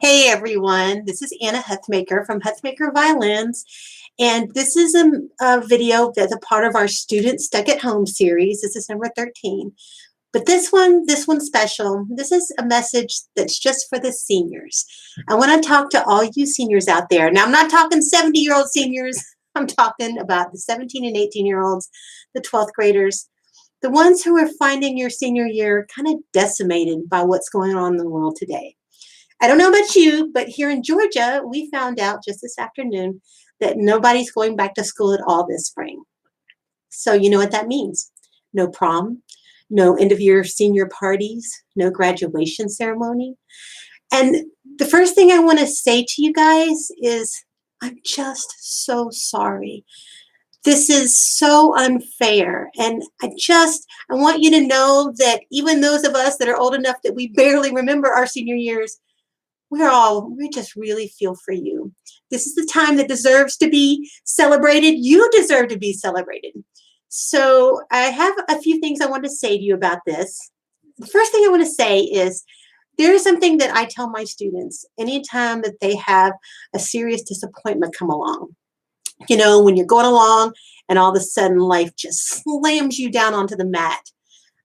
Hey everyone, this is Anna Huthmaker from Huthmaker Violins, and this is a video that's a part of our Student Stuck at Home series. This is number 13. But this one's special. This is a message that's just for the seniors. I want to talk to all you seniors out there. Now, I'm not talking 70-year-old seniors. I'm talking about the 17 and 18-year-olds, the 12th graders, the ones who are finding your senior year kind of decimated by what's going on in the world today. I don't know about you, but here in Georgia, we found out just this afternoon that nobody's going back to school at all this spring. So you know what that means. No prom, no end of year senior parties, no graduation ceremony. And the first thing I want to say to you guys is, I'm just so sorry. This is so unfair. And I want you to know that even those of us that are old enough that we barely remember our senior years, we just really feel for you. This is the time that deserves to be celebrated. You deserve to be celebrated. So I have a few things I want to say to you about this. The first thing I want to say is there is something that I tell my students anytime that they have a serious disappointment come along. You know, when you're going along and all of a sudden life just slams you down onto the mat.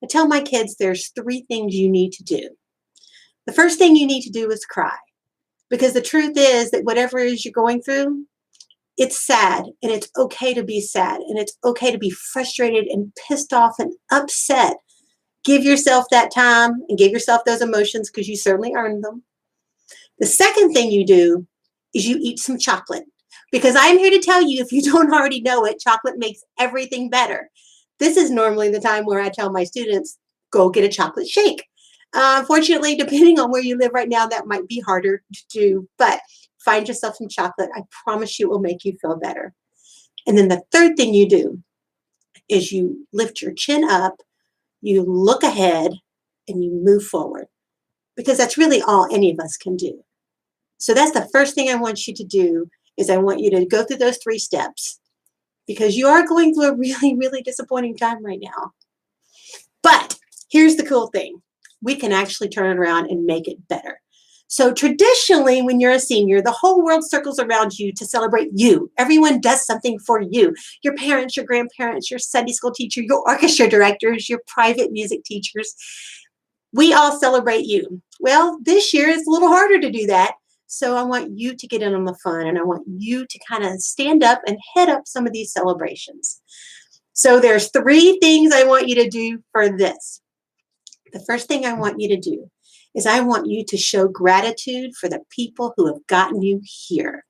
I tell my kids there's 3 things you need to do. The first thing you need to do is cry, because the truth is that whatever it is you're going through, it's sad, and it's okay to be sad, and it's okay to be frustrated and pissed off and upset. Give yourself that time and give yourself those emotions because you certainly earned them. The second thing you do is you eat some chocolate, because I'm here to tell you, if you don't already know it, chocolate makes everything better. This is normally the time where I tell my students, go get a chocolate shake. Unfortunately, depending on where you live right now, that might be harder to do, but find yourself some chocolate. I promise you it will make you feel better. And then the third thing you do is you lift your chin up, you look ahead, and you move forward, because that's really all any of us can do. So that's the first thing I want you to do, is I want you to go through those 3 steps, because you are going through a really, really disappointing time right now. But here's the cool thing. We can actually turn it around and make it better. So traditionally, when you're a senior, the whole world circles around you to celebrate you. Everyone does something for you. Your parents, your grandparents, your Sunday school teacher, your orchestra directors, your private music teachers. We all celebrate you. Well, this year it's a little harder to do that. So I want you to get in on the fun, and I want you to kind of stand up and head up some of these celebrations. So there's 3 things I want you to do for this. The first thing I want you to do is I want you to show gratitude for the people who have gotten you here.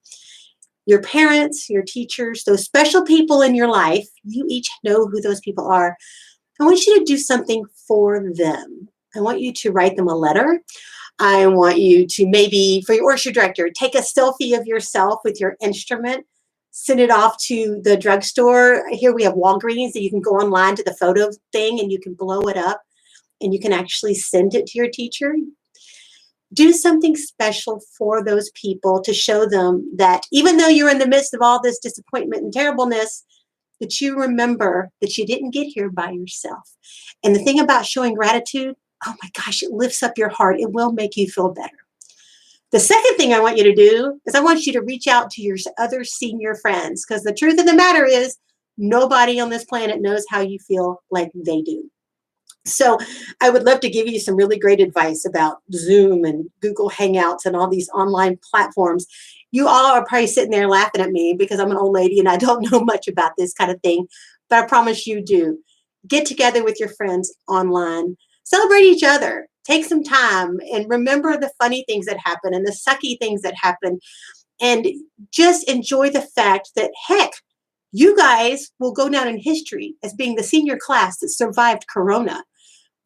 Your parents, your teachers, those special people in your life, you each know who those people are. I want you to do something for them. I want you to write them a letter. I want you to, maybe for your orchestra director, take a selfie of yourself with your instrument, send it off to the drugstore. Here we have Walgreens that you can go online to the photo thing and you can blow it up. And you can actually send it to your teacher. Do something special for those people to show them that even though you're in the midst of all this disappointment and terribleness, that you remember that you didn't get here by yourself. And the thing about showing gratitude, oh my gosh, it lifts up your heart. It will make you feel better. The second thing I want you to do is I want you to reach out to your other senior friends, because the truth of the matter is nobody on this planet knows how you feel like they do. So I would love to give you some really great advice about Zoom and Google Hangouts and all these online platforms. You all are probably sitting there laughing at me because I'm an old lady and I don't know much about this kind of thing, but I promise you do. Get together with your friends online. Celebrate each other. Take some time and remember the funny things that happen and the sucky things that happen, and just enjoy the fact that, heck, you guys will go down in history as being the senior class that survived Corona.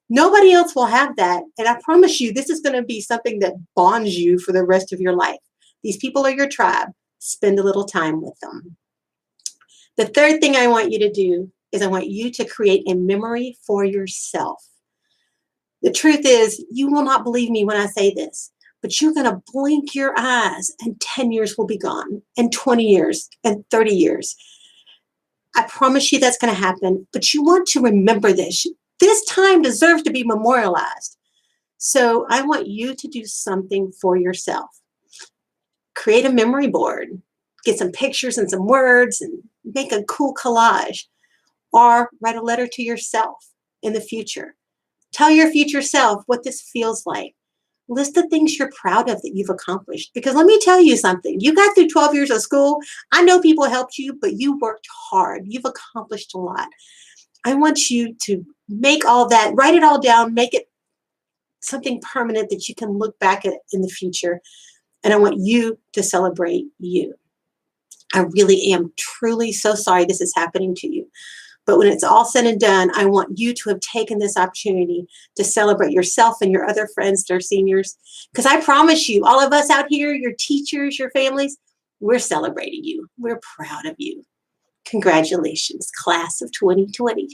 Nobody else will have that. And I promise you, this is going to be something that bonds you for the rest of your life. These people are your tribe. Spend a little time with them. The third thing I want you to do is I want you to create a memory for yourself. The truth is, you will not believe me when I say this, but you're going to blink your eyes and 10 years will be gone, and 20 years, and 30 years. I promise you that's going to happen, but you want to remember this. This time deserves to be memorialized. So I want you to do something for yourself. create a memory board, get some pictures and some words and make a cool collage, or write a letter to yourself in the future. Tell your future self what this feels like. List the things you're proud of that you've accomplished. Because let me tell you something, you got through 12 years of school. I know people helped you, but you worked hard. You've accomplished a lot. I want you to make all that, write it all down, make it something permanent that you can look back at in the future. And I want you to celebrate you. I really am truly so sorry this is happening to you. But when it's all said and done, I want you to have taken this opportunity to celebrate yourself and your other friends that are seniors. Because I promise you, all of us out here, your teachers, your families, we're celebrating you. We're proud of you. Congratulations, class of 2020.